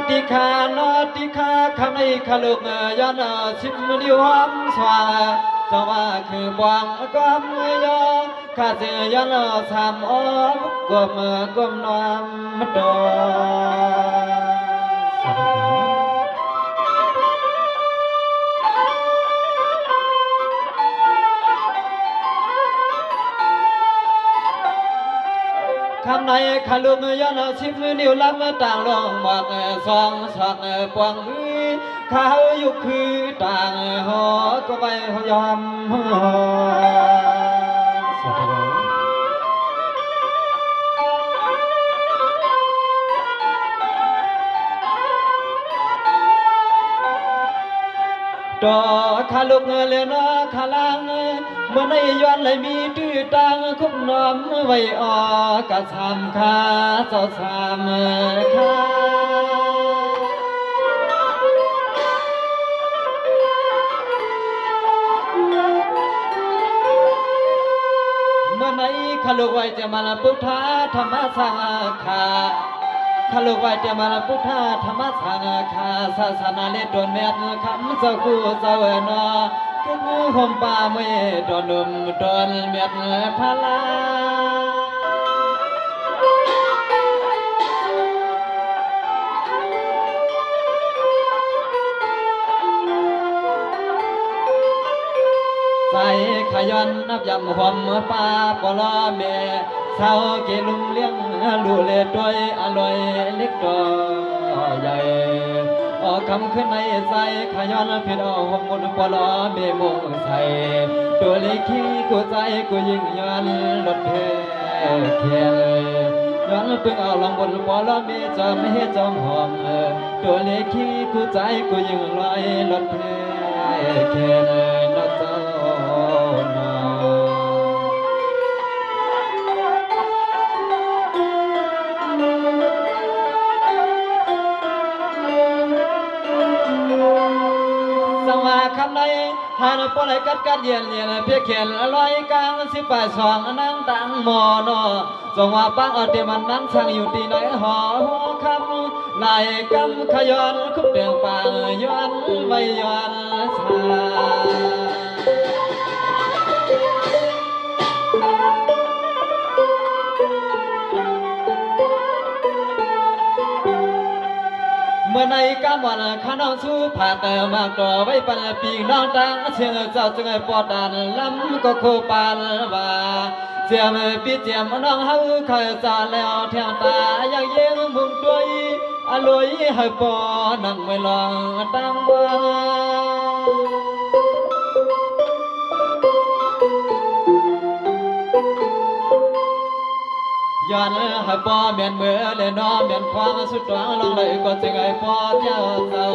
ติขานอติขาคำในขลุกย้อนชิมดิวหอมสว่างจะว่าคือบวงก็มือยอข้าเสียย้อนสามอ้อมกวมกวมนอมดอคำในขลุกย้อนชิมดิวลำต่างลงหมอกสองสอกปวงมือเขาอยู่คือต่างหอก็ไปยอมดอขาลุกเลนอขาลังเมื่อในย้อนเลยมีตื้อตังคุบน้อมไว้ออกะสามขาเจ้าสามขาเมื่อในขาลุกไว้จะมาพุทธาธรรมสังฆาขลุกไว้จะมาพุทธาธรรมสังฆาศาสนาเลดนเม็ดคำสักคู่เสวนอคือห่มป่าเมดอนนุ่มดอนเม็ดพลาใจขยันนับยำห่มป่าปลอเมเศร้าเกลุ่มเลี้ยงลูเล็ดด้วยอร่อยเล็กตัวใหญ่ออกคำขึ้นในใจขย้อนผิดออกหมดปลอเมมงใส่ตัวเล็กขี้กูใจกูยิ่งย้อนลดเพเขียนย้อนเพิ่งเอาลองบนปลอเมจอมให้จอมหอมตัวเล็กขี้กูใจกูยิ่งลอยลดเพเขียนนกเจ้าคำในหานปลายกัดเย็นเพียเขียนลอยกลางสิบสองนั่งตั้งหมอนอจงว่าปังเอาเตมันนั่งช่างอยู่ที่ไหนหอหัวคำนายกำขย้อนคุบเตียงปางย้อนไม่ย้อนชาเมื่อในกำวันข้าน้องสู้ผ่าแต่มากต่อไว้ปันปีน้องตั้งเชื่อเจ้าจึงปอดดันล้ำก็โคปานว่าเจียมปีเจียมน้องเฮาเคยจาแล้วแทงตาอยากเยี่ยงมุงด้วยอรวยให้ปอนั่งไม่ลองตั้งว่าย้อนให้ปอเมียนเมื่อเลยน้อเมียนควางสุดตัวลองเลยก็จึงไอ้ปอเจ้าเจ้า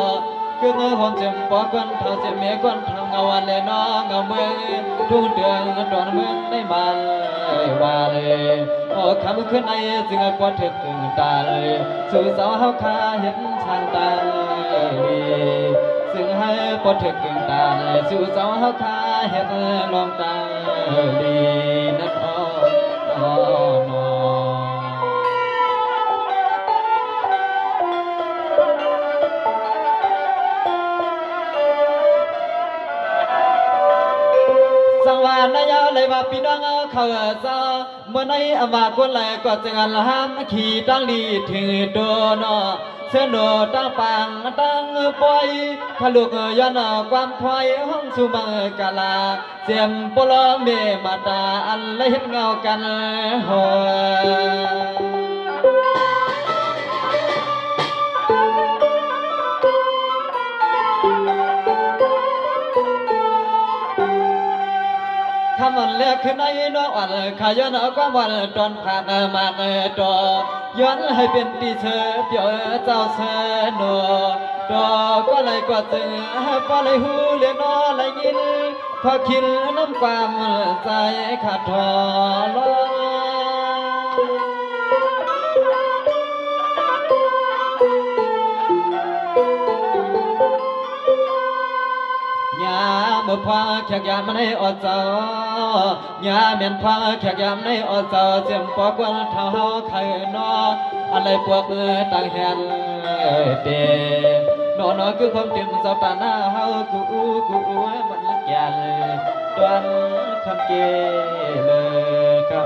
คือเมื่อผมจึงปอก้นเท่าจะเมียก้นทำเงาวันเลยน้อเงาเมืองทุ่งเดือนดอนเมืองได้มาว่าเลยโอ้คำขึ้นในจึงไอ้ปอถึงตึงตาเลยสู่สาวเฮาคาเห็นทางตาซึ่งให้ปอถึงตึงตาเลยสู่สาวเฮาคาเห็นลองตาดีนักอ้อนอสังวานนายาเลยว่าพี่น้องเขาเจ้าเมื่อในอมาคนเลยก็จะงานห้ามขี่ตั้งดีถึงโดนเส้นโดตั้งปังตั้งปล่อยขลุกย้อนความถอยห้องสุบังกาลาเสียมปลอเมมาตาอันเลยเห็นเงากันหคำมันเลือกขึ้นในน้องอ่อนขย้อนความวันตอนผ่านมาดอย้อนให้เป็นปีเชอเปียวเจ้าเชนดอก็เลยกว่าจึงพอเลยหูเลี้ยงนอเลยยินพอคิดน้ำความใจขาดทอลยาเมื่อพาแขกยามในอดเจ้ายาเมียนพาแขกยามในอดเจ้าเสียมปอกวันเท้าไข่นออะไรพวกต่างแหน เดนอนคือความเต็มเจ้าตาหน้าเฮากูมันแก่เลยตวนคำเกเลยก็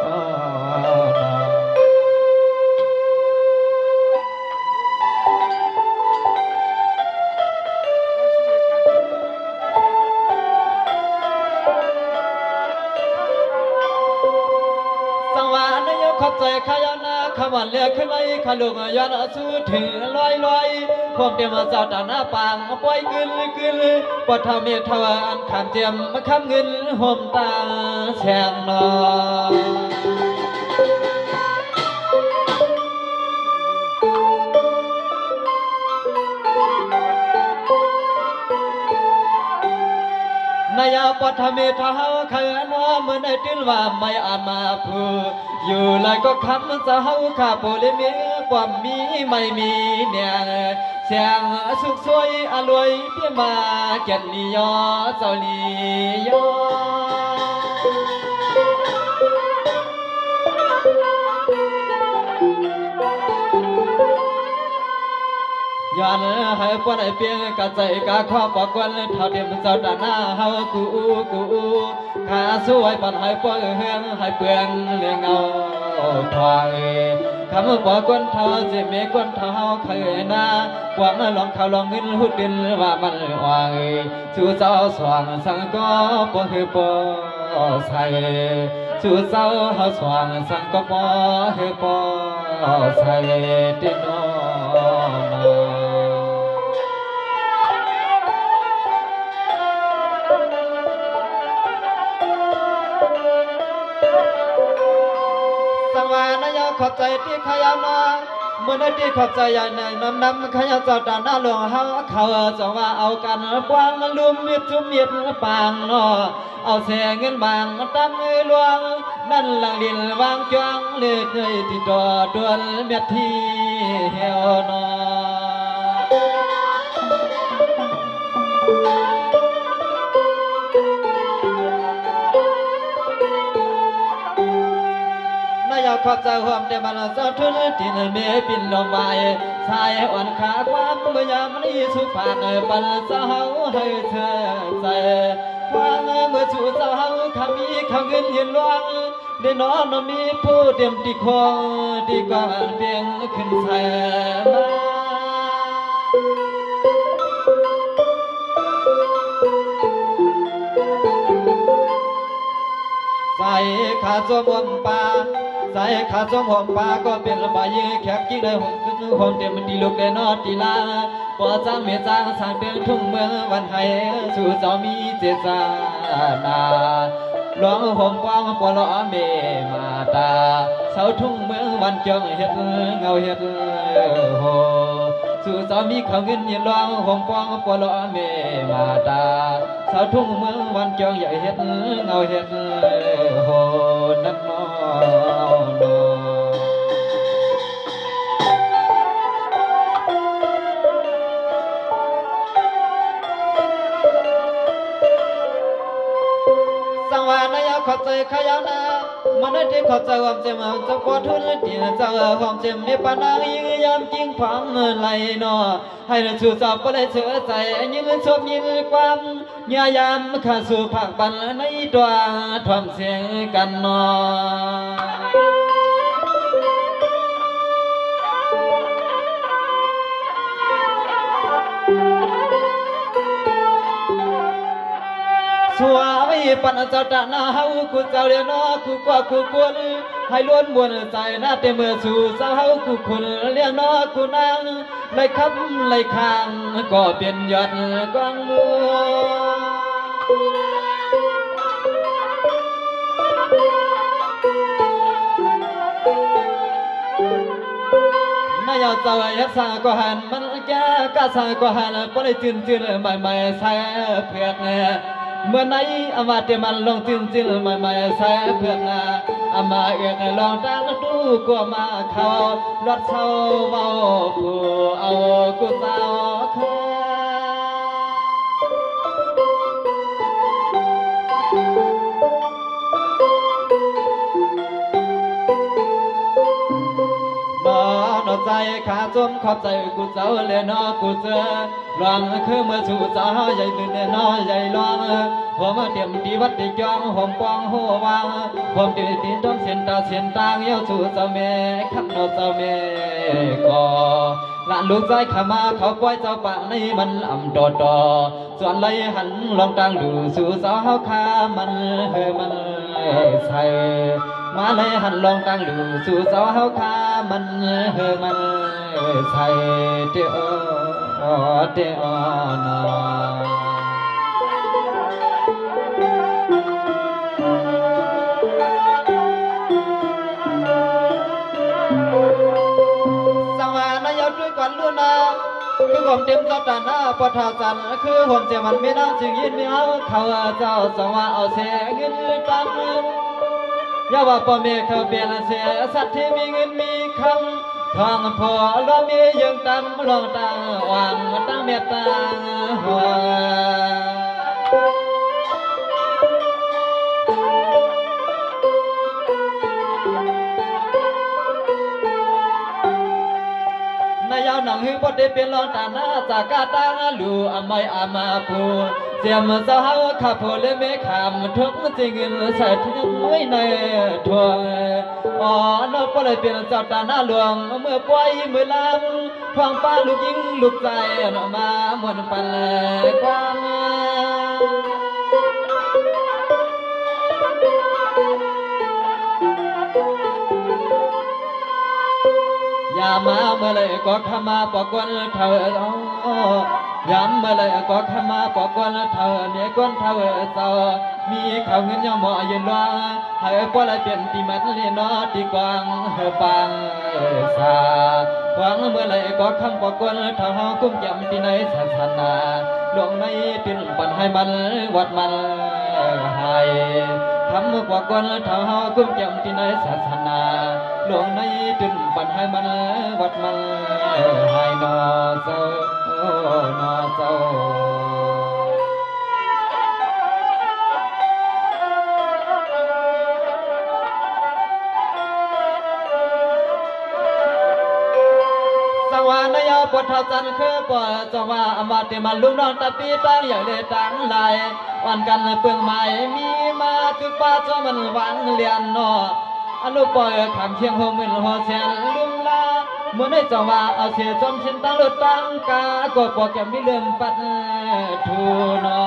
ขอบใจขยานาขมันเลือกขึ้นไปขลุงย้อนสู้ถึงลอยผมเตรียมเจ้าตาหน้าปางปล่อยกึนปอดทำเมทวานขามเตรียมมาคำเงินห่มตาแฉงนอนายาปฐมเมทาขานอเมื่อในติลว่าไม่อาจมาพูอยู่เลยก็คำจะเฮาข้าโปเลมีความมีไม่มีเนี่ยเสียงสุขสวยอรวยเพียมาเกียรติลียอเจ้าลียย้อนให้ปนไอเพียงกะใจกะความปกวนเท่าเดิมเจ้าตาหน้าเฮากูข้าสวยปันให้ปนเฮืองให้เปลืองเลี้ยงเอาถอยคำปกวนเท่าจะมีกวนเท่าเคยหน้ากวางลองเขาลองเงินหุดดินว่ามันวางสู่เจ้าสว่างสังก็ปนคือปอใส่สู่เจ้าเฮาสว่างสังก็ปอคือปอใส่ติโนขอบใจที่ขยันมาเมื่อที่ขอบใจอย่างหนึ่งน้ำขยันจอดด้านหน้าหลวงเฮาเขาจะว่าเอากันกว้างลุ่มมิดจุ่มมิดปางนอเอาเสียเงินบางตั้งหลวงนั่นหลังดินวางจ้างเลือดเงยติดต่อดวนเม็ดที่เหี่ยวนอยากขอบใจความเต็มมันสะทุนที่นั่นเมปินลมไปสายอ่อนขาความเมื่อยามนี้สุภาพปันเจ้าให้เธอใจความเมื่อสู่เจ้าคำมีคำเงินยืนลวงได้นอนมีผู้เต็มที่คงที่ก่อนเพียงขึ้นแสมาใส่ขาจมวมปาใส่ขาจมหอมปาก็เป็นระบายแขกยิ่งได้หงขึ้นหอมเต็มดีลูกได้นอดดีลาปอจ้างเมียจ้างสร้างเป็นทุ่งเมืองวันไห้สู่เจ้ามีเจตนาหลวงหอมกว้างปอล้อเมมาตาเสาทุ่งเมืองวันจงเฮ็ดเงาเฮ็ดโหสู่เจ้ามีเขาเงินยืนหลวงหอมกว้างปอล้อเมมาตาเสาทุ่งเมืองวันจงใหญ่เฮ็ดเงาเฮ็ดโหนักน้อขอบใจขยันนะมันที่ขอบใจความเจ็บจะปวดทุนที่จะความเจ็บมีปัญหายิ่งยามกิ้งพังไหลนอให้สู่สอบก็ได้เชื่อใจยิ่งชมยิ่งความยายามข้าสู่ผักปันในตัวทวามเสียงกันนอสวายปันเจ้าตาหน้าเฮากูเจ้าเรียนอกูกว่ากูกวนให้ล้วนมวนใจหน้าเต็มเมื่อสู่เจ้าเฮากูคนเรียนอกูนางไล่คำไล่คางก็เป็นยอดกวางมัวนายเจ้ายัดสาก็หันมันแก่กะสาก็หันปนจืนใหม่ใส่เผือกเมื่อไหนอามาเตมันลองจืนใหม่ใส่เผือกอามาเอกลองตั้งดูก็มาเขารถเช่าเมาผู้เอากูเจ้าเคยนอน นอใจขาจมขอบใจกูเจ้าเลยนอกูเจอลองคือเมื่อสู่สาวใหญ่ตื่นนอใหญ่ลองผมเตรียมดีวัดดีจองผมปองหัววางผมตีตีต้มเส้นตาเส้นตางเย้าสู่เจ้าแม่ขับนอเจ้าแม่ก็หลานลูกใจขามาเขาปล่อยเจ้าป่าในมันอ่ำดอดอส่วนไรหันลองตังดูสู่สาวขามันมันใส่มาเลยหันลองตังดูสู่สาวขามันมันใส่เดียวเดียวนาก่อนลูนาคือผมเต็มสัตว์นาปะทาจันคือผมเจมันไม่น่าจึงยินไม่เอาเขาเจ้าสว่าเอาเสียเงินตังอย่าว่าพ่อแม่เขาเปลี่ยนเสียสัตว์ที่มีเงินมีคำทองพอเรามียังตำลองตาวางตั้งเมตตาหัวยาวหนังหื้อพอได้เป็นลองตาหน้าจากกาตางลูอามายอามาปูเสียมสาวขับโผล่เมฆามทุกจริงใส่ที่ไม่ในทวงอ๋อนกพอได้เป็นเจ้าตาหน้าหลวงเมื่อปล่อยมือลำทวงป้าลูกยิงลูกใจออกมาหมดปันความยามาเมื่อไรก็ขมาปอกวนเธอยามเมื่อไรก็ขมาปอกวนเธอเนี่ยกวนเธอเจ้ามีเขาเงินยังหมอยืนรอให้ปล่อยเปลี่ยนตีมันเลียนอตีกวางปังสาหวังเมื่อไรก็คำปอกวนเธอกุ้มจำที่ในศาสนาหลวงในเป็นปันให้มันวัดมันให้ทำปอกวนเธอกุ้มจำที่ในศาสนาหลวงในจุนปันให้มันวัดมันให้นอเจ้านอเจ้าสวรรค์ยาปทจันคือปะสวามาติมันลุงน้องตะปีตั้งอย่างเลตังลายวันกันเปลืองไม้มีมาคือป้าเจ้ามันหวังเลียนนออนุปอยขำเชียงหงเหมือนหัวเสียนลุงลาเมื่อได้จังว่าเอาเสียจนเช่นตั้งรถตั้งกาก็ปอกแก้มไม่เลื่อมปัดทูนอ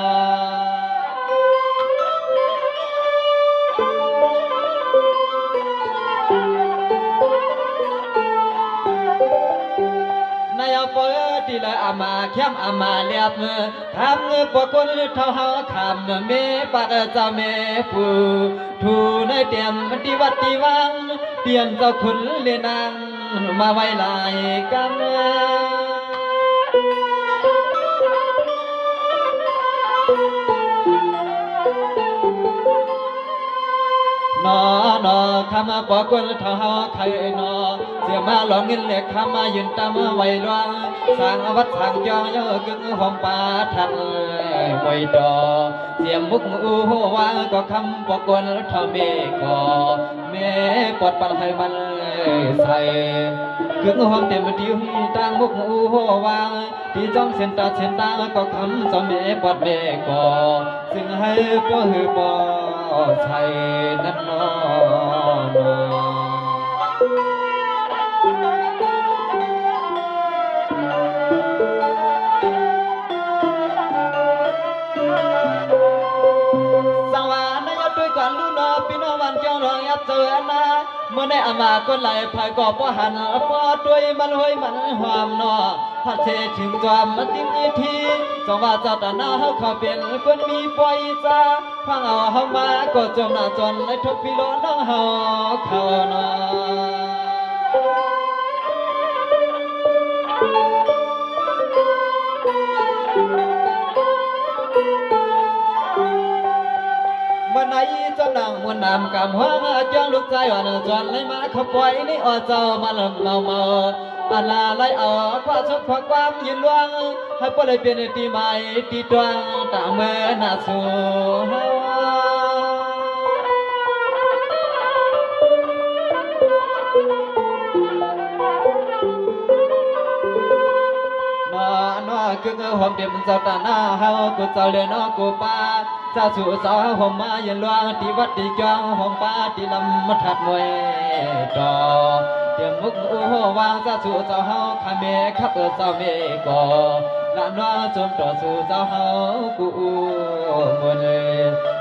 นายปอยที่ละอามาเข้มอามาเลียบมือทำเงือปกลเท่าหาคำเมปากเจ้าเมปูทูในเตียมที่วัดที่วังเตียนเจ้าขุนเลนังมาไว้ลายกันนอนอขมาปอกวนเท้าไข่นอเสียมาหลอนเงินเหล็กขมายืนตามไว้ลวงสร้างวัดสร้างจองเยอะกึ่งหอมป่าทันไว้ดอเสียมบุกอูหัวางก็คำปอกวนเท้าเมก็เมปอดปันให้มันใส่กึ่งหอมเต็มดิ้วตั้งบุกอูหัววางที่จ้องเส้นตาเส้นตาก็คำสมเมปอดเมก็ซึ่งให้ก็หือปอใช่นั่นนอสังวานายด้วยกันลูนอพี่น้องวันเจ้าน้องยับเจอนะเมื่อได้อามาคนไหลภายก็ป้อหันป้อด้วยมันห้อยมันหอมนอพัดเทถึงจอมมันติ้งอีทีสองว่าเจ้าตาหน้าเขาเป็นคนมีปล่อยจ้าพังเอาเฮามาก็จมหน้าจนในทุกพี่ล้อน้องเฮาเขานอเมื่อไหนเจ้านั่งมวนน้ำกำหัวจ้องลูกใจว่าเนื้อจวนเลยมาเขาปล่อยนี่อ้อเจ้ามาเมาอันลาไล่เอาความสุขความยินหวังให้พวกเลยเป็นตีใหม่ตีดวงตามเมื่อหน้าสู่เ cứ ngơ hôm điểm sao ta na hao cụ sao lên nó cụ ba sao chủ sao hôm ma yên loa đi bắt đi cho hôm ba đi làm mất hạt mồi trò điểm múc u vang sao chủ sao hao khai mê khắp ở sao mê cò lạn loa chôm trò chủ sao hao cụ mồi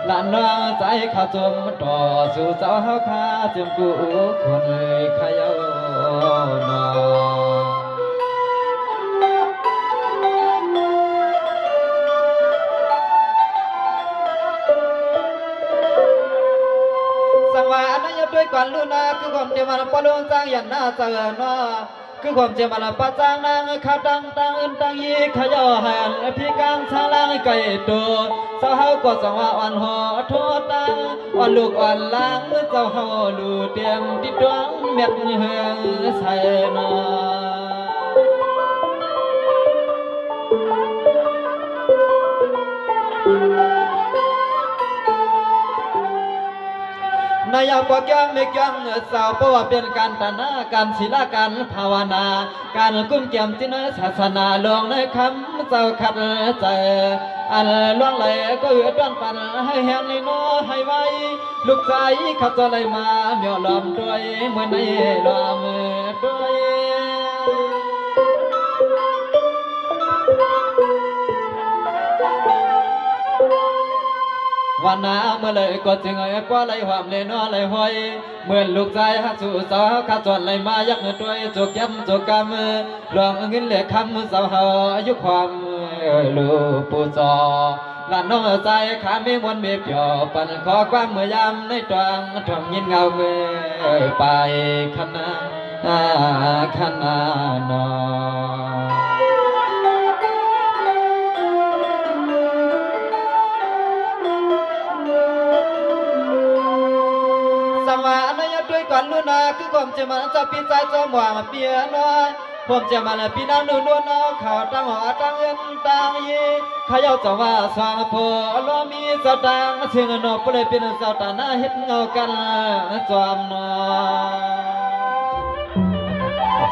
lạn loa trái khao chôm trò chủ sao hao kha chôm cụ mồi khai yêu nọด้วยก่อนลูนาคือความเจมันปะลงสร้างยันนาเสือนาคือความเจมันปะจางนางข้าตังตังอื่นตังยีขย่อหันพี่กางชาลางไก่ตัวสาวเฮาก็สังว่าอ่อนหอโทษตังอ่อนลูกอ่อนล้างเมื่อเจ้าเฮาลูเตรียมติดดวงเม็ดเฮืองใส่นอนายปกยังไม่ยังสาวเพราะว่าเป็นการตนาการศิลาการภาวนาการกุ้มเกี่ยมจินศาสนาลงในคำเจ้าขัดใจอันล่วงไหลก็เอือดวนปันให้แหงในน้อให้ไว้ลูกใจขับจะไหลมาเมียวล้อมด้วยเมื่อในล้อมด้วยวันน้าเมื่อเลยก็จึงไอ้ป้าไหลหวามเลยน้อไหลหอยเหมือนลูกใจหักสู่สาวข้าจวนไหลมายักเงินด้วยจุกย้ำจุกกำหลวงเงินเหลือคำสาวเฮาอายุความลูกปูจอหลานน้องใจขาไม่มวนไม่เปียวปั่นขอความเมื่อยามในตรังทำยินเงาเมื่อไปขนาขนาหนอว่าอันนั้นด้วยก่อนลูนาคือความเจมันจะปีใจจะหวังเปียน้อยผมเจมันปีน้ำนูนวลน้องข่าวตั้งหัวตั้งเงินตั้งยีข้าเย้าจะว่าสว่างโพล้อมีสตางเสียงนกเปลยเป็นสาวตาหน้าเห็ดเงากันจอมนอ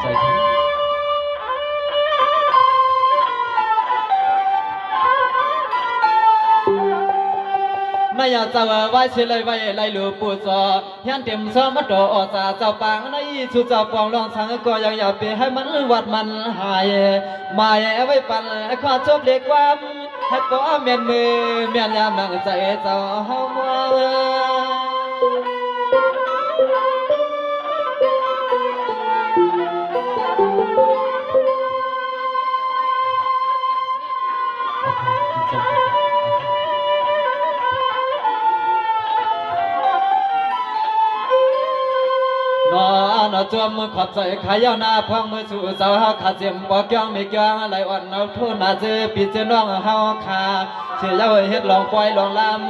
ใจนายจะว่าไว้เฉลยไว้ไล่ลูปูจอยันเต็มซ้อมมาโดอซาเจ้าปังในสุเจ้าปองลองสังก็ยังอย่าไปให้มันวัดมันหายมาไว้ปั่นข้าชอบเด็กความให้ก็เมียนมือเมียนยามนั่งใจเจ้าเฮาว่านอจวมมือขอบใจขายาวนาพองมือสู่สาวเฮาขาเสียมบอกย่องไม่ย่องไหลอ่อนเอาทุ่นนาเจอปีเจน้องเฮาขาเสียยาวเฮ็ดลองปล่อยลองลาม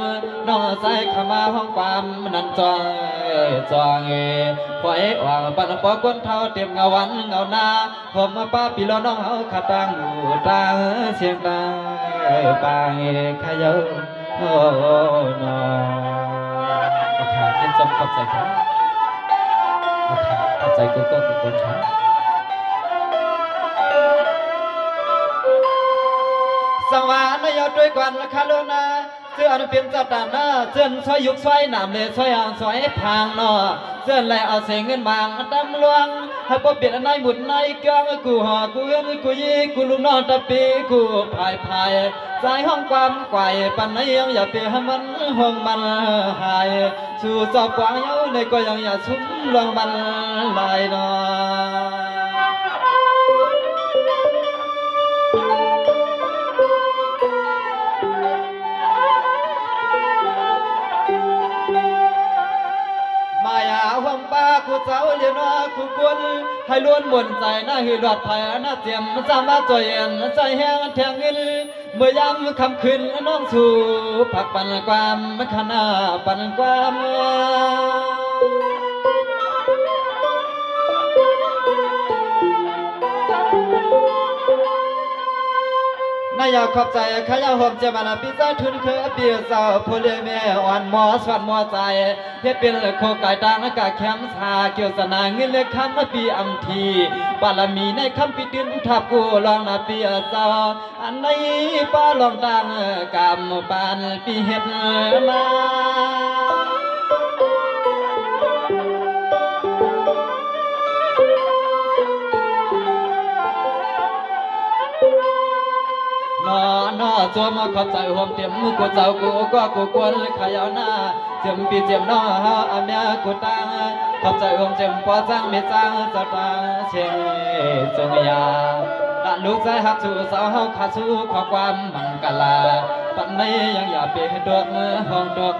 น้องใส่ขามาห้องความนั่นจองปล่อยว่างปันปอกคนเท่าเต็มเงาวันเงาหน้าผมมาป้าปีล้อน้องเฮาขาตังตาเสียงตาปางขายาวโอ้นอโอเคเล่นจมขอบใจครับใจกูก็กูคนช้าสวรรค์ยอดด้วยกันคาโลนาเสื้อเป็นจัตตานาเสื้อซอยยุกซอยหนามเลยซอยอ่างซอยพางนอเสื้อแหล่เอาเสียเงินบางดำลวงให้พบเบียดในหมุดในเกลือกูห่อกูเงินกูยีกูลุงนอนตะปีกูพายใจห้องความไกวปันในยังอย่าไปให้มันห้องมันหายสู่สอบกวางเย้าในก็ยังอย่าซุ้มลวงมันลายนอ ายาหวังป้ากูเจ้าเลียนว่ากูกวนให้ล้วนบนใจน่าหิรอดไผ่น่าเจียมจำว่าตัวเย็นใจแห้งแทงเงินเมื่อยามคำคืนน้องสู่ผักปันความขนาปันความน ายขอบใจขยาหอมเจมันปีใจทุนเคยปีเศร้าผู้เลี้ยงแม่อ่อนมอสวัดมอใจเฮ็ดเป็นโคไก่ต่างอากาศแคมสาเกี่ยวสนาเงินเล็กคำปีอัมทีบารมีในคำปีดินทับกูลองนาปีเศร้าอันในป้าลองต่างกำปานปีเฮ็ดมาน้อจวมขอบใจหอมเต็มมือกูเจ้ากูก็กูกวนขยาวหน้าเจ็มปีเจ็มน้อเฮาอาเมียกูตาขอบใจหอมเจ็มปอจังเมจังสตาเชงจงยาด้านลูกใจหักสู่สาวเฮาขาสู่ขอความมังกลาปันนี้ยังอย่าเปดอกห้องดอก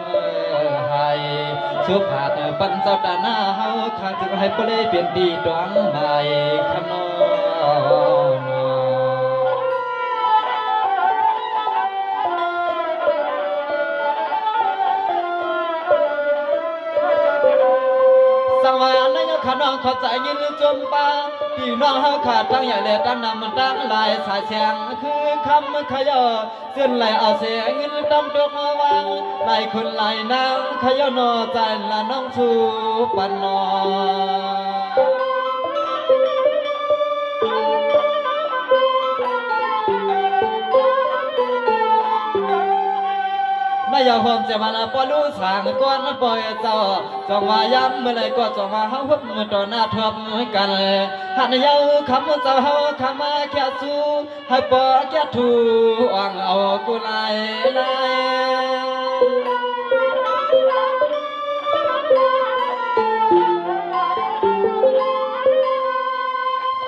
ให้สุภาพปันเจ้าตาหน้าเฮาข้าจึงให้ปเลยเปลี่ยนดีดวงใหม่ขนมสังวานนายขนองขอใจยินจมปาพี่น้องเฮาขาดตั้งใหญ่เลยตั้งนำมันตั้งลายสายเสียงคือคำขยอเส้นไหลเอาเสียเงินดำดอกวางไหลคนไหลนางขยอนอใจละน้องชูปันนอนายหอมจะมาปอลูสางก้อนปอยเจ้าจงว่าย้ำเมื่อไรก็จงว่าเฮาหุบมือต่อหน้าทบกันหันยาวคำเจ้าเฮาคำมาแค่สู้ให้ปอแค่ถูอ่างเอากุไลไล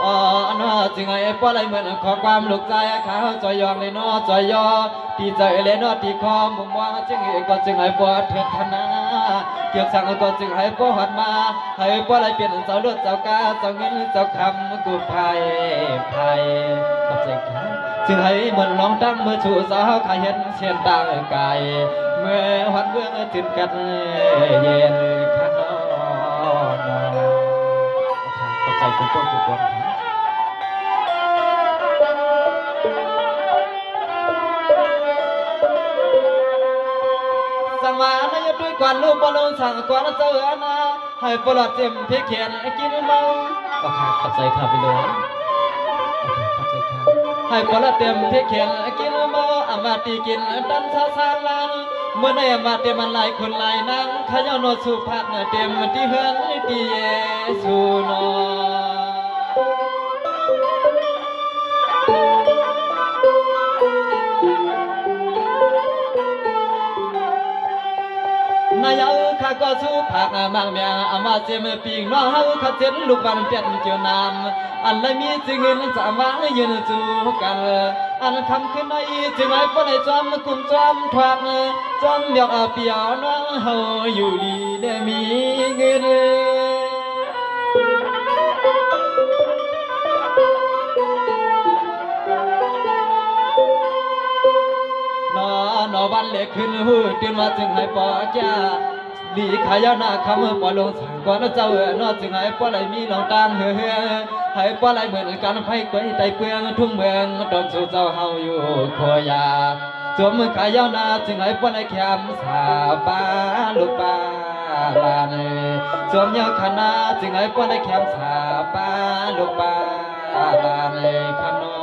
อ๋อน้อจึงไอ้ป้อไรเหมือนขอความลูกใจเขาจอยยองเลยน้อจอยยอที่ใจเลยน้อที่คอมุมว่าจึงไอ้ก็จึงไอ้ป้อเถิดธนาเกี่ยวสั่งก็จึงให้ป้อหัดมาให้ป้อไรเปลี่ยนเจ้าเลือดเจ้ากาเจ้าเงินเจ้าคำกูไผ่กับใจเขาจึงให้เหมือนลองตั้งมือชูสาวขายเห็นเชียนตางกายเมื่อหัดเบื้องจินกันเย็นขนอนกับใจกูป้อกูป้อสังวานายด้วยกวนลูกบอลสั่งกวนเจ้าอาณาให้ปลอดเจ็มเพียเขียนกินเมาขอบใจข้าไปเลยขอบใจข้าให้ปลอดเต็มเพียเขียนกินเมาอามาตีกินดันซาซาลังเมื่อในอามาเต็มมันลายคนลายนางขยโนสุภาพเต็มที่เฮือนที่เยซูนอนายเอาข้าก็สู้ผักมังเมียอามาเจมปีงน้องเฮาข้าเจ็ดลูกวันเปลี่ยนเกี่ยวนำอันเลยมีจึงเงินสามารถยืนจูกันอันคำขึ้นในจึงไอ้ปนไอ้จอมกุมจอมทวักจอมเดียวเปียวน้องเฮาอยู่ดีได้มีเงินนอวันเล็กขึ้นหูตื่นมาจึงให้ปอจ้าดีขายหน้าคำปอลงสั่งก่อนเจ้านอจึงให้ปอไหลมีลองตางเฮือให้ปอไหลเหมือนกันไฟกวยไตเปลืองทุ่งเมืองดอนสู่เจ้าเฮาอยู่คอยาสวมมือขายหน้าจึงให้ปอไหลแคมสาปาลูกปาลานสวมยาขนาจึงให้ปอไหลแคมสาปาลูกปาลานขนอ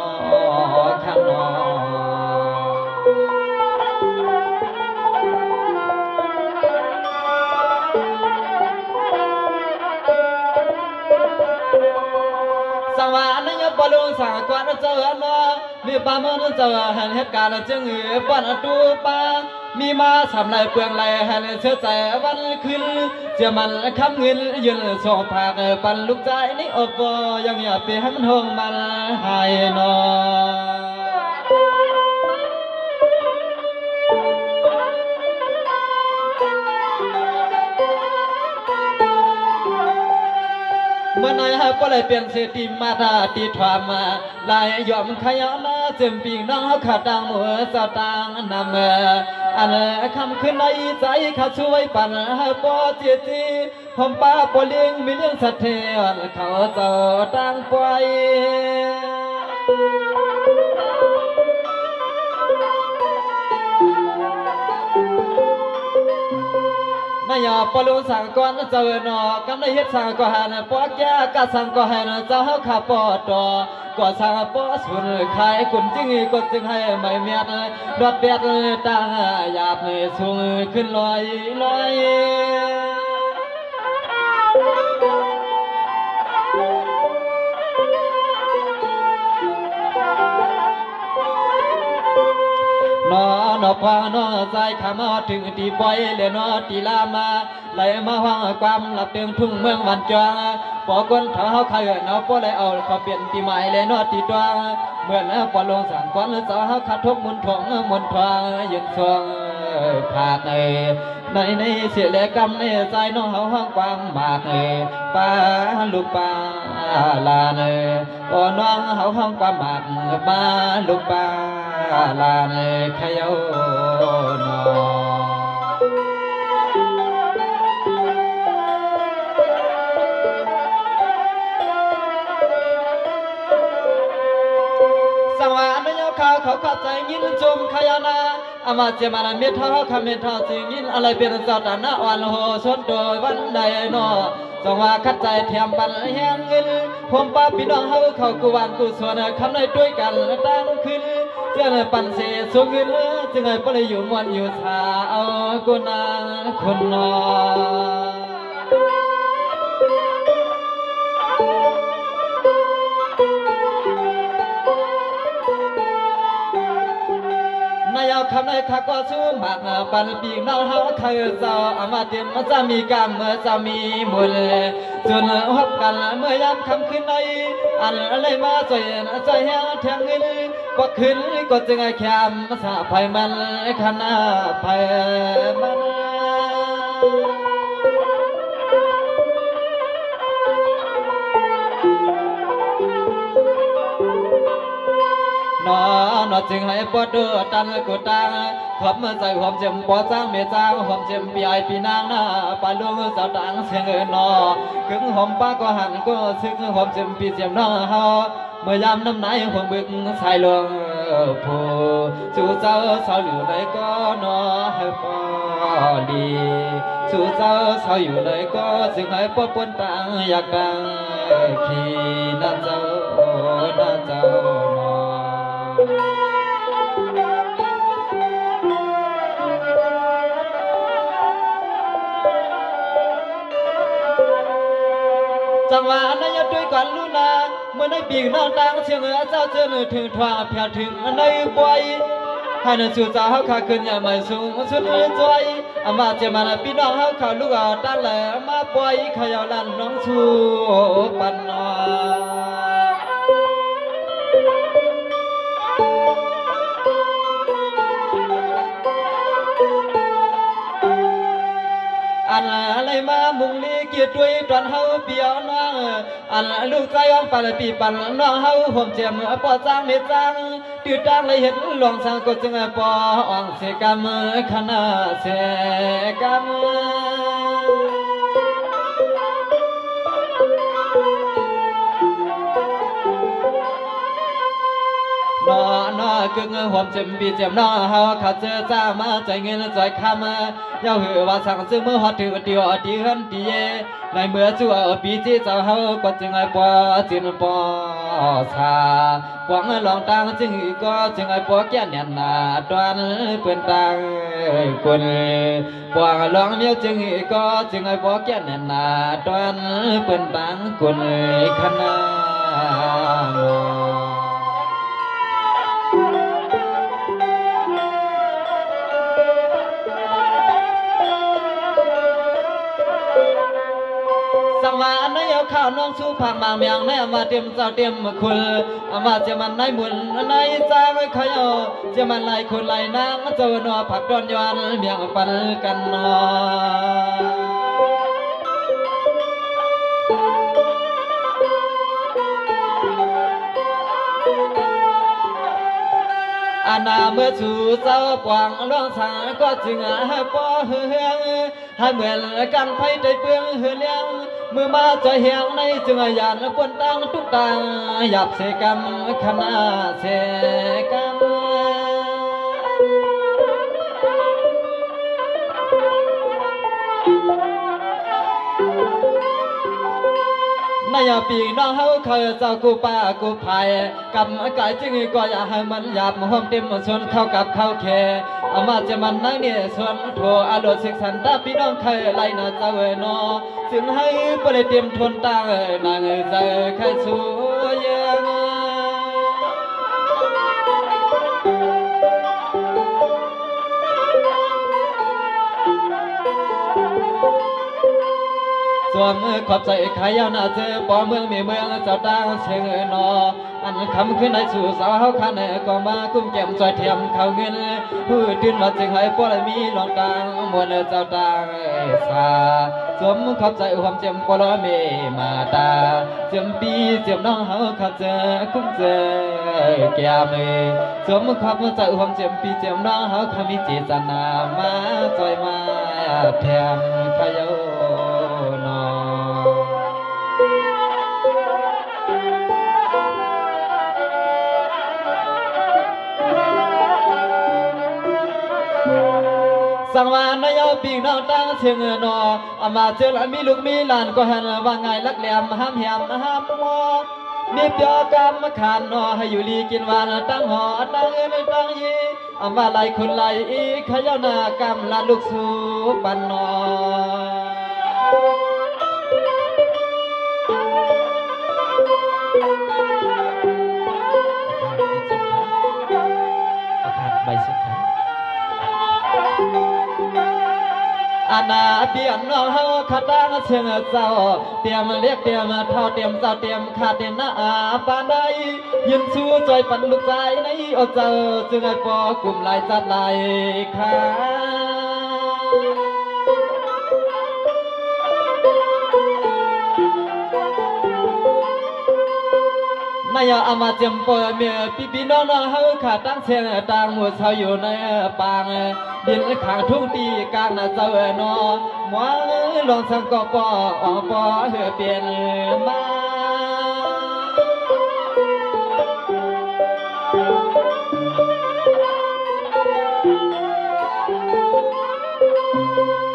สังวานยบอลงสั่งกวนเจ้าหน้ามีปามันเจ้าหันเหตุการณ์จึงปนตูปามีมาสำลายเปลืองไหลหันเชื่อใจวันขึ้นเจ้ามันคำเงินยืนส่งผักปันลูกใจนี่อบยังอย่าไปให้มันห้องมันหายนอเมื่อนายฮะก็เลยเปลี่ยนเสติมาตาตีถวามาลายยอมขยานาเจ็มปีน้องเขาขาดดังหัวสตางนำอันคำขึ้นในใจเขาช่วยปั่นให้ปอเจจีผมป้าปอเลี้ยงมีเลี้ยงสัตว์เทวันเขาเจ้าตั้งไป ายาปลุสังกวนเจ้านอกำในเฮ็ดสังก็หันปอแก่กะสังก็หันเจ้าเฮาขาปอดก็สังปอสุนขายกุนจึงก็จึงให้ไม่เมียดดอดเบียดตาหยาบสูงขึ้นลอยนอพานอใจขามาถึงตีปอยเลนอตีลามาไหลมาห้องความหลับเตียงทุ่งเมืองวันจวงปอก้นเท้าเขยเนาะปอเลยเอาเขาเปลี่ยนตีใหม่เลนอตีตวงเหมือนปอลงสั่งควันสาวขาทุบมุนทองมุนทวงยืนทวงขาดในเสียเล็กกำในใจน้องเฮาห้องความหมากป้าลูกป้าลาโอ้น้องเฮาห้องความหมากป้าลูกป้าลาขยโอนสังวานยาเขาขัดใจยินจมขยานาอามาเจมานาเมทาคำเมทาจิยินอะไรเป็นสาวตาหน้าอ่อนโหชนโดยวันใดนอสังวาขัดใจเทียมปันแห้งเงินผมป้าพี่น้องเขากูวานกูส่วนคำในด้วยกันตั้งขึ้นเจ้าปันเสียสูงเงินจึงไงปเลยอยู่มวนอยู่ชาเอากูนางคนนอนายเอาคำในข้าก็สู้หมากปันปีน้องเฮาเคยเจ้าอามาเตียมมันจะมีกรรมเมื่อจะมีมุลจนหอบกันเมื่อยามคำขึ้นในอันอะไรมาใจแห้งแทงเงินก็ขึ้นก็จึงไอ้แคมสาภัยมันขนาภัยมันนอจึงให้ปอดตันกุตังขอบมาใจหอมเจ็มปอจ้างเมจ้างหอมเจ็มปีไอปีนางหน้าปาลุงสาวตังเสียงนอกึ่งหอมป้าก็หันก็ซึ้งหอมเจ็มปีเจ็มน้าเฮาเมื่อยามน้ำไหนห่วงบึกสายลงผู้สู่เจ้าสาวอยู่ไหนก็นอให้ปอดีสู่เจ้าสาวอยู่ไหนก็จึงให้ปอปนตังอยากดังขี่น่าเจ้านอจังหวะนั้นยด้วยกันลูนาเมื่อในปีกน้องตังเชียงเหนือเจ้าเจริญถึงทว่าเพียถึงในบอยให้นสู่เจ้าเขาขาขึ้นอย่ามาสูงสุดเลยจอยอามาเจมาปีน้องเขาขาลูกตั้งแหลมาบอยขยาลันน้องสู้ปันนอันอะไรมามุงลีเกียรด้วยตอนเฮาเปียวน้องอันลูกใจอ่อนปันปีปันน้องเฮาห่มเจียมปอจ้างเมจ้างตืดจ้างเลยเห็นหลวงสังก็จึงปออ่องเสกามขนาเสกามนอกึ่งหอมเจ็มปีเจ็มน้อเฮาขาดเจอจ้ามาใจเงินใจคำยาวหือว่าสั่งซื้อมือฮอดถือเดียวดีเฮินดีในเมื่อจั่วปีที่เจ้าเฮาก็จึงไอ้ปอจินปอชาหวังลองตังจึงก็จึงไอ้ปอแก่เนียนนาตอนเปื้อนตังคนหวังลองเมียวจึงก็จึงไอ้ปอแก่เนียนนาตอนเปื้อนตังคนขนาสังวานในเอาข้าวน้องสู้ผักบางเมียงในมาเตรียมเจ้าเตรียมคุณมาเจมันในหมุนในจ้างขยอเจมันไหลคนไหลนางเจ้าหนอผักดอนยวนเมียงปันกันนออาณาเมื่อสู่เจ้าปวงร้องสาก็จึงให้ปอเฮืองให้เหมือนกันไฟใจเปลืองเฮือเลี้ยงเมื่อมาใจเฮียงในจึงยานปนตังทุกตังหยับเสกรรมขณะเสกรรม นายปีน้องเฮาเคยเจ้ากูป้ากูภายกำกายจึงก็อยากให้มันหยาบห้อมเต็มชวนเข้ากับเข้าแค่อามาจะมันนั่งเนี่ยชวนโทรอารมณ์สิกสันตาพี่น้องเคยไล่นาเจ้าเนอจึงให้บริเตรียมทนตานางเจอแค่สู้ยังส่วนขอบใจใครยาวนาเจอบ่เมืองมีเมืองเจ้าดังเชิงนออันคำขึ้นในสู่สาวเฮาคันก็มากุ้มแก้มจอยเทียมเขาเงินผู้ตื่นมาจึงให้ปอลมีลองดังมวนเจ้าดังสาสมขอบใจความเจ็มปอลมีมาตาเจ็มปีเจ็มน้องเฮาขับเจอคุ้มเจอแก้มสมขอบใจความเจ็มปีเจ็มน้องเฮาคำมีจิตนามาจอยมาแถมขยนอสังวานนายปีน้องตั้งเชียงนออามาเจอมีลูกมีหลานก็หันว่าไงลักแหลมห้ามแหมห้ามมอมีเปียกรรมขานนอให้อยู่ลีกินวานตั้งหอตั้งเงินตั้งยีอามาไล่คนไล่อีขยานากรรมลาลูกสู่ปันนอใบสุดท้ายอาณาเปียนน้องเฮาขัดตั้งเชิงเจ้าเตรียมเรียกเตรียมเท่าเตรียมเจ้าเตรียมขาดเตรียมหน้าปานใดยืนสู้ใจปันลูกใจในโอเจ้าจึงให้ปอกลุ่มลายจัดลายขา นายอามาเจียมปอยเมียพี่น้องเฮาขาตั้งเชียงต่างหมู่ชาวอยู่ในปางดินขางทุ่งตีกลางเจ้านอหมวลงสังกปอปอเฮือเปลี่ยนมา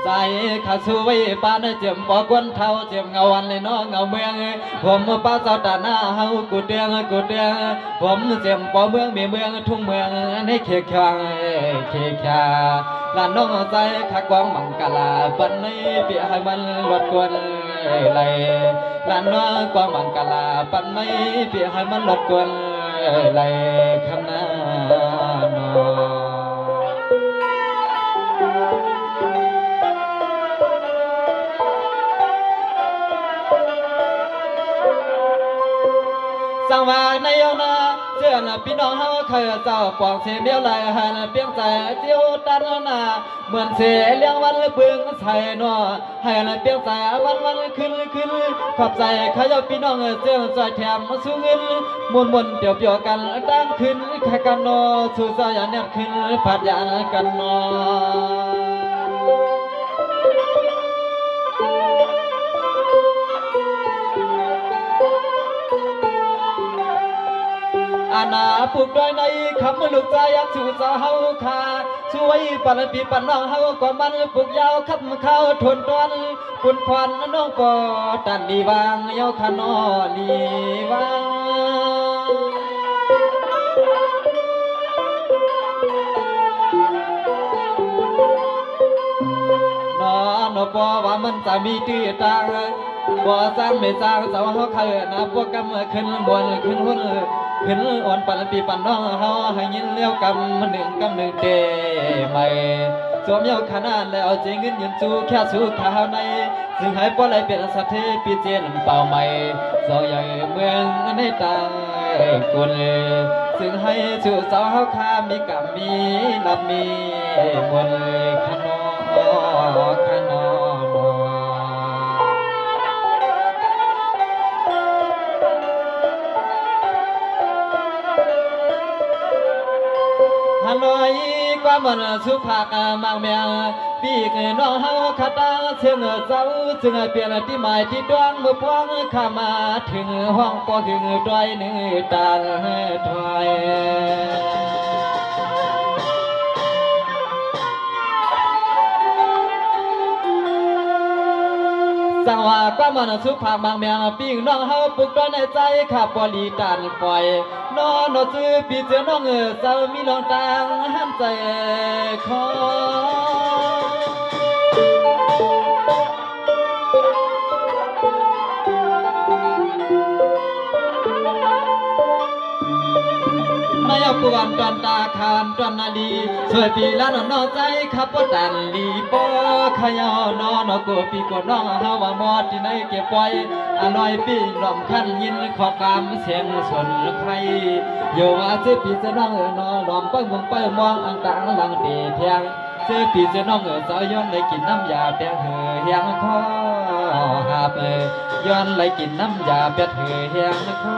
ใจข้าสู้ไว้ปานเจียมปอกวนเท่าเจียมเงาวันเลยน้องเงาเมืองผมป้าเจ้าตาหน้าเฮากูเตียงผมเจียมปอเมืองมีเมืองทุ่งเมืองให้เขียงเขียลานน้องใจขักวางมังกลาปันนี้เปียให้มันรดกวนไหลลานน้องกวางมังกลาปันนี้เปียให้มันรดกวนไหลคำนาโนสังวาในยองนาเจ้าน่ะพี่น้องเฮาเคยเจ้าปองเสียเดียวไหลหันเปียงใจเจียวตันนาเหมือนเสียเลี้ยงวันเบึงใส่นอให้น่ะเปียงใจวันขึ้นขอบใจข้าเจ้าพี่น้องเจ้าจอยแถมสู้เงินมวนเปียวกันตั้งขึ้นแค่กันนอสู้ใจอย่าแนบขึ้นผัดยานกันนออาณาผูกด้วยในคำลูกใจยักสู่สาวเฮาขาช่วยปันปีปันน้องเฮาก็มันผูกยาวขับเข้าทนตวนปุ่นควันน้องปอตันดีวางยาวขนอดีวางนอปอว่ามันจะมีตื้อต่างบ่สร้างไม่สร้างสาวเฮาเคยนะพวกกำขึ้นบนขึ้นหุ่นขึ้นอ่อนปันปีปันน้องเฮาให้ยินเลี้ยวกำหนึ่งเตใหม่สวมยาวขนาดแล้วจริงเงินยืนสู้แค่สู้ข้าวในซึ่งให้ป้อไหลเป็นสัตว์ที่ปีเจนเป่าใหม่สองใหญ่เมืองในต่างกุลซึ่งให้สู่สาวเฮาข้ามีกำมีลับมีมวลขนอฮัลโหลความมันสุภาพมากแมงปีกน้องเฮาขัดตาเชิงเจ้าจึงเปลี่ยนที่หมายที่ดวงมือพวงข้ามาถึงห้องปอถึงดอยนึงตันถอยสัง งว่าก็มันสุภาพบางแมงปิ้งน้องเฮาปลุกด้วยในใจขับบริการปล่อยนอนซื้อพี่เจ้าน้องเจ้ามีลองต่างห้ามใจคอนายปวนตอนตาคานตอนนาดีสวยปีละนอใจขับปดันลีปอขยอนอนกูปีกว่าน้องเฮาว่ามอดที่ไหนเก็บไว้อร่อยปีรอมขั้นยินขอกามเสียงสนใครอยู่ว่าซื้อปีจะน้องนอลอมไปมองไปมองอังต่างหลังปีเพียงซื้อปีจะน้องสาวย้อนเลยกินน้ำยาแปงเหือเฮียงคอหาบย้อนเลยกินน้ำยาแปงเหือเฮียงคอ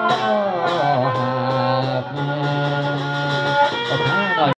หาบ